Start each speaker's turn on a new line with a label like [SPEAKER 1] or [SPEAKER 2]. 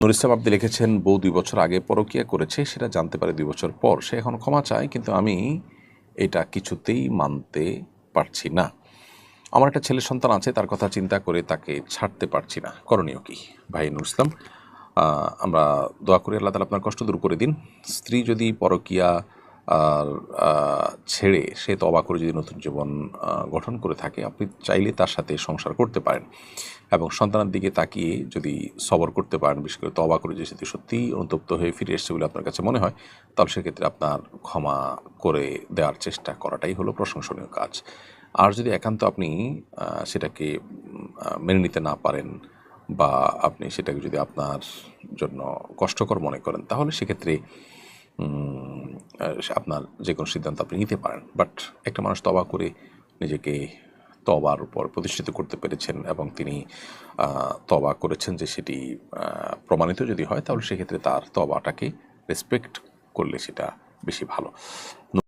[SPEAKER 1] নুর ইসলাম আপনি লিখেছেন, বউ 2 বছর আগে পরকীয়া করেছে, সেটা জানতে পারে 2 বছর পর। সে এখন ক্ষমা চায়, কিন্তু আমি এটা কিছুতেই মানতে পারছি না। আমার একটা ছেলে সন্তান আছে, তার কথা চিন্তা করে তাকে ছাড়তে পারছি না। করণীয় কি? ভাই নুর ইসলাম, আমরা দোয়া করি আল্লাহ তাআলা আপনার কষ্ট দূর করে দিন। স্ত্রী যদি পরকীয়া আর ছেড়ে সে তওবা করে যদি নতুন জীবন গঠন করে থাকে, আপনি চাইলে তার সাথে সংসার করতে পারেন এবং সন্তানের দিকে তাকিয়ে যদি সবর করতে পারেন, বিশেষ করে তওবা করে যে যদি সত্যিই অনুতপ্ত হয়ে ফিরে এসছে বলে আপনার কাছে মনে হয়, তাহলে সেক্ষেত্রে আপনার ক্ষমা করে দেওয়ার চেষ্টা করাটাই হলো প্রশংসনীয় কাজ। আর যদি একান্ত আপনি সেটাকে মেনে নিতে না পারেন বা আপনি সেটাকে যদি আপনার জন্য কষ্টকর মনে করেন, তাহলে সেক্ষেত্রে আপনার যে কোনো সিদ্ধান্ত আপনি নিতে পারেন। বাট একটা মানুষ তওবা করে নিজেকে তওবার উপর প্রতিষ্ঠিত করতে পেরেছেন এবং তিনি তওবা করেছেন যে সেটি প্রমাণিত যদি হয়, তাহলে সেক্ষেত্রে তার তওবাটাকে রেসপেক্ট করলে সেটা বেশি ভালো।